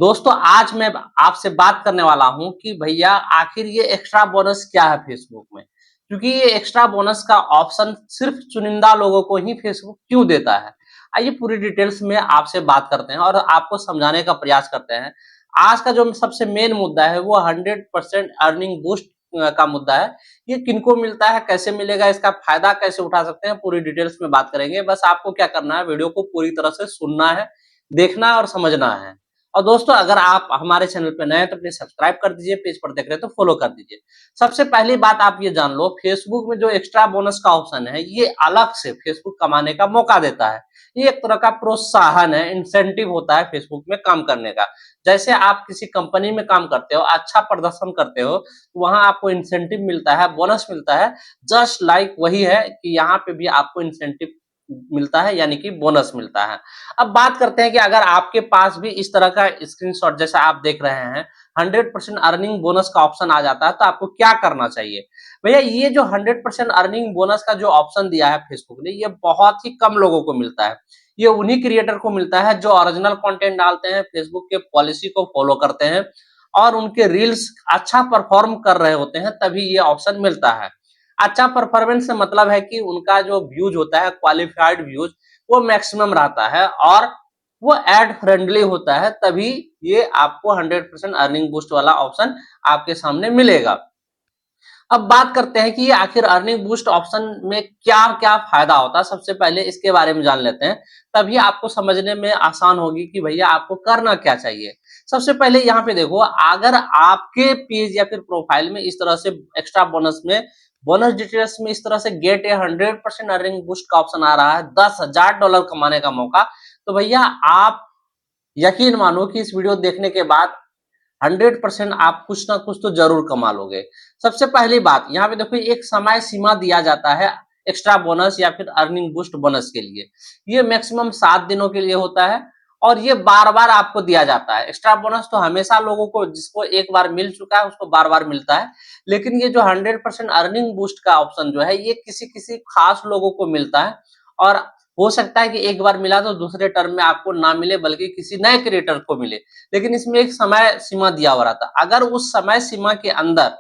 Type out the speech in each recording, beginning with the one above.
दोस्तों आज मैं आपसे बात करने वाला हूं कि भैया आखिर ये एक्स्ट्रा बोनस क्या है फेसबुक में। क्योंकि ये एक्स्ट्रा बोनस का ऑप्शन सिर्फ चुनिंदा लोगों को ही फेसबुक क्यों देता है। आइए पूरी डिटेल्स में आपसे बात करते हैं और आपको समझाने का प्रयास करते हैं। आज का जो सबसे मेन मुद्दा है वो 100% अर्निंग बूस्ट का मुद्दा है। ये किनको मिलता है, कैसे मिलेगा, इसका फायदा कैसे उठा सकते हैं, पूरी डिटेल्स में बात करेंगे। बस आपको क्या करना है, वीडियो को पूरी तरह से सुनना है, देखना है और समझना है। और दोस्तों अगर आप हमारे चैनल पे नए हैं तो प्लीज सब्सक्राइब कर दीजिए, पेज पर देख रहे हैं तो फॉलो कर दीजिए। सबसे पहली बात आप ये जान लो, फेसबुक में जो एक्स्ट्रा बोनस का ऑप्शन है ये अलग से फेसबुक कमाने का मौका देता है। ये एक तरह का प्रोत्साहन है, इंसेंटिव होता है फेसबुक में काम करने का। जैसे आप किसी कंपनी में काम करते हो, अच्छा प्रदर्शन करते हो, तो वहां आपको इंसेंटिव मिलता है, बोनस मिलता है। जस्ट लाइक वही है कि यहाँ पे भी आपको इंसेंटिव मिलता है, यानी कि बोनस मिलता है। अब बात करते हैं कि अगर आपके पास भी इस तरह का स्क्रीनशॉट जैसा आप देख रहे हैं, 100% अर्निंग बोनस का ऑप्शन आ जाता है, तो आपको क्या करना चाहिए। भैया ये जो 100% अर्निंग बोनस का जो ऑप्शन दिया है फेसबुक ने, ये बहुत ही कम लोगों को मिलता है। ये उन्हीं क्रिएटर को मिलता है जो ओरिजिनल कंटेंट डालते हैं, फेसबुक के पॉलिसी को फॉलो करते हैं और उनके रील्स अच्छा परफॉर्म कर रहे होते हैं, तभी ये ऑप्शन मिलता है। अच्छा परफॉर्मेंस से मतलब है कि उनका जो व्यूज होता है, क्वालिफाइड व्यूज, वो मैक्सिमम रहता है और वो एड फ्रेंडली होता है, तभी ये आपको 100% अर्निंग बूस्ट वाला ऑप्शन आपके सामने मिलेगा। अब बात करते हैं कि ये आखिर अर्निंग बूस्ट ऑप्शन में क्या क्या फायदा होता है। सबसे पहले इसके बारे में जान लेते हैं, तभी आपको समझने में आसान होगी कि भैया आपको करना क्या चाहिए। सबसे पहले यहाँ पे देखो, अगर आपके पेज या फिर प्रोफाइल में इस तरह से एक्स्ट्रा बोनस में, बोनस डिटेल्स में इस तरह से गेट ए 100% अर्निंग बूस्ट का ऑप्शन आ रहा है, $10,000 कमाने का मौका, तो भैया आप यकीन मानो कि इस वीडियो देखने के बाद 100% आप कुछ ना कुछ तो जरूर कमा लोगे। सबसे पहली बात यहाँ पे देखो, एक समय सीमा दिया जाता है एक्स्ट्रा बोनस या फिर अर्निंग बूस्ट बोनस के लिए। ये मैक्सिमम 7 दिनों के लिए होता है और ये बार बार आपको दिया जाता है। एक्स्ट्रा बोनस तो हमेशा लोगों को, जिसको एक बार मिल चुका है उसको बार बार मिलता है, लेकिन ये जो 100% अर्निंग बूस्ट का ऑप्शन जो है ये किसी किसी खास लोगों को मिलता है। और हो सकता है कि एक बार मिला तो दूसरे टर्म में आपको ना मिले, बल्कि किसी नए क्रिएटर को मिले। लेकिन इसमें एक समय सीमा दिया हुआ रहता है। अगर उस समय सीमा के अंदर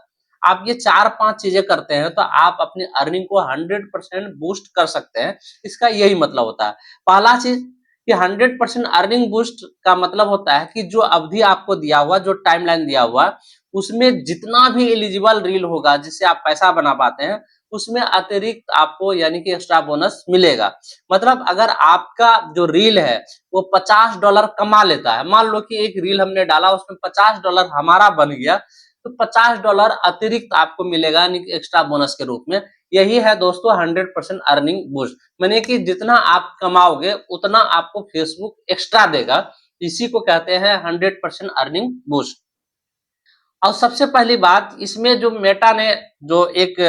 आप ये 4-5 चीजें करते हैं तो आप अपनी अर्निंग को 100% बूस्ट कर सकते हैं। इसका यही मतलब होता है। पहला चीज कि 100% अर्निंग बूस्ट का मतलब होता है कि जो अवधि आपको दिया हुआ, जो टाइमलाइन दिया हुआ, उसमें जितना भी एलिजिबल रील होगा जिससे आप पैसा बना पाते हैं, उसमें अतिरिक्त आपको यानी कि एक्स्ट्रा बोनस मिलेगा। मतलब अगर आपका जो रील है वो $50 कमा लेता है, मान लो कि एक रील हमने डाला उसमें $50 हमारा बन गया, तो $50 अतिरिक्त आपको मिलेगा यानी कि एक्स्ट्रा बोनस के रूप में। यही है दोस्तों 100% अर्निंग बूस्ट, माने कि जितना आप कमाओगे उतना आपको फेसबुक एक्स्ट्रा देगा। इसी को कहते हैं 100% अर्निंग बूस्ट। और सबसे पहली बात, इसमें जो मेटा ने जो एक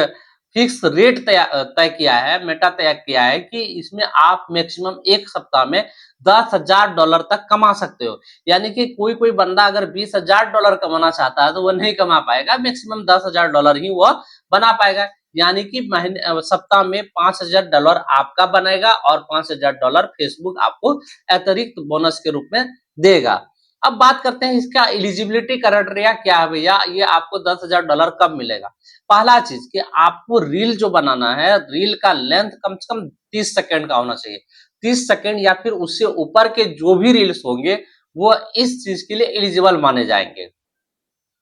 फिक्स रेट तय किया है, मेटा तय किया है कि इसमें आप मैक्सिमम एक सप्ताह में $10,000 तक कमा सकते हो। यानी कि कोई कोई बंदा अगर $20,000 कमाना चाहता है तो वो नहीं कमा पाएगा, मैक्सिमम $10,000 ही वो बना पाएगा। यानी कि महीने सप्ताह में $5,000 आपका बनेगा और $5,000 फेसबुक आपको अतिरिक्त बोनस के रूप में देगा। अब बात करते हैं इसका एलिजिबिलिटी क्राइटेरिया क्या है भैया, ये आपको $10,000 कब मिलेगा। पहला चीज कि आपको रील जो बनाना है, रील का लेंथ कम से कम 30 सेकंड का होना चाहिए। 30 सेकंड या फिर उससे ऊपर के जो भी रील्स होंगे वो इस चीज के लिए एलिजिबल माने जाएंगे।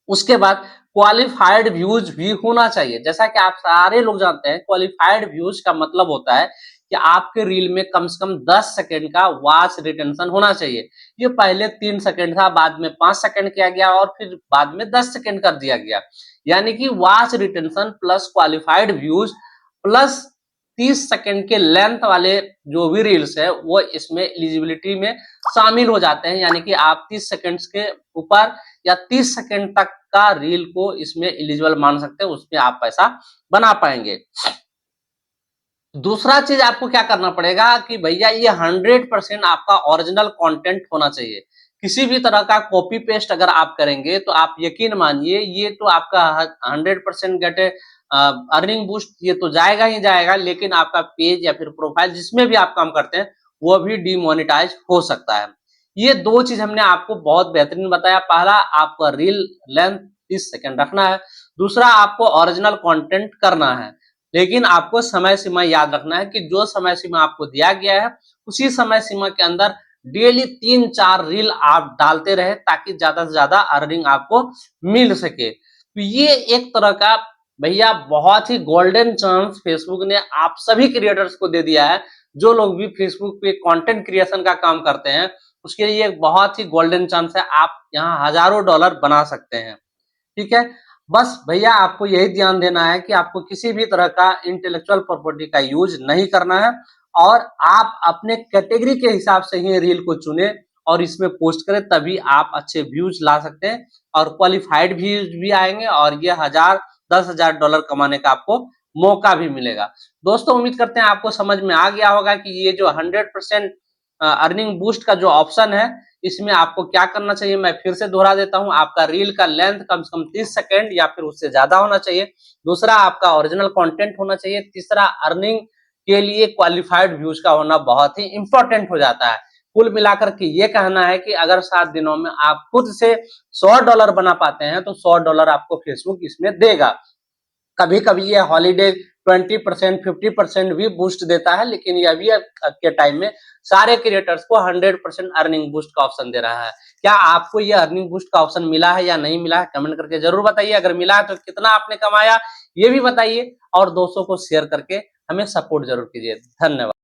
उसके बाद क्वालिफाइड व्यूज भी होना चाहिए। जैसा कि आप सारे लोग जानते हैं, क्वालिफाइड व्यूज का मतलब होता है कि आपके रील में कम से कम 10 सेकंड का वॉच रिटेंशन होना चाहिए। ये पहले 3 सेकंड था, बाद में 5 सेकंड किया गया और फिर बाद में 10 सेकंड कर दिया गया। यानी कि watch retention plus qualified views plus 30 second के लेंथ वाले जो भी रील्स है वो इसमें एलिजिबिलिटी में शामिल हो जाते हैं। यानी कि आप 30 सेकंड्स के ऊपर या 30 सेकंड तक का रील को इसमें एलिजिबल मान सकते हैं, उसमें आप पैसा बना पाएंगे। दूसरा चीज आपको क्या करना पड़ेगा कि भैया ये 100% आपका ओरिजिनल कंटेंट होना चाहिए। किसी भी तरह का कॉपी पेस्ट अगर आप करेंगे तो आप यकीन मानिए ये तो आपका 100% गेट अर्निंग बूस्ट ये तो जाएगा ही जाएगा, लेकिन आपका पेज या फिर प्रोफाइल जिसमें भी आप काम करते हैं वो भी डिमोनेटाइज हो सकता है। ये 2 चीज हमने आपको बहुत बेहतरीन बताया। पहला, आपका रील लेंथ 30 सेकंड रखना है। दूसरा, आपको ओरिजिनल कंटेंट करना है, लेकिन आपको समय सीमा याद रखना है कि जो समय सीमा आपको दिया गया है उसी समय सीमा के अंदर डेली 3-4 रील आप डालते रहे, ताकि ज्यादा से ज्यादा अर्निंग आपको मिल सके। तो ये एक तरह का भैया बहुत ही गोल्डन चांस फेसबुक ने आप सभी क्रिएटर्स को दे दिया है। जो लोग भी फेसबुक पे कंटेंट क्रिएशन का काम करते हैं, उसके लिए एक बहुत ही गोल्डन चांस है। आप यहाँ हजारों डॉलर बना सकते हैं। ठीक है, बस भैया आपको यही ध्यान देना है कि आपको किसी भी तरह का इंटेलेक्चुअल प्रॉपर्टी का यूज नहीं करना है, और आप अपने कैटेगरी के हिसाब से ही रील को चुने और इसमें पोस्ट करें, तभी आप अच्छे व्यूज ला सकते हैं और क्वालिफाइड व्यूज भी आएंगे, और ये 1000-10,000 डॉलर कमाने का आपको मौका भी मिलेगा। दोस्तों, उम्मीद करते हैं आपको समझ में आ गया होगा कि ये जो 100% अर्निंग बूस्ट का जो ऑप्शन है, इसमें आपको क्या करना चाहिए। मैं फिर से दोहरा देता हूं, आपका रील का लेंथ कम से कम 30 सेकंड या फिर उससे ज्यादा होना चाहिए। दूसरा, आपका ओरिजिनल कंटेंट होना चाहिए। तीसरा, अर्निंग के लिए क्वालिफाइड व्यूज का होना बहुत ही इंपॉर्टेंट हो जाता है। कुल मिलाकर के ये कहना है कि अगर 7 दिनों में आप खुद से $100 बना पाते हैं तो $100 आपको फेसबुक इसमें देगा। कभी कभी ये हॉलीडे 20% 50% भी बूस्ट देता है, लेकिन ये अभी के टाइम में सारे क्रिएटर्स को 100% अर्निंग बूस्ट का ऑप्शन दे रहा है। क्या आपको ये अर्निंग बूस्ट का ऑप्शन मिला है या नहीं मिला है, कमेंट करके जरूर बताइए। अगर मिला है तो कितना आपने कमाया ये भी बताइए, और दोस्तों को शेयर करके हमें सपोर्ट जरूर कीजिए। धन्यवाद।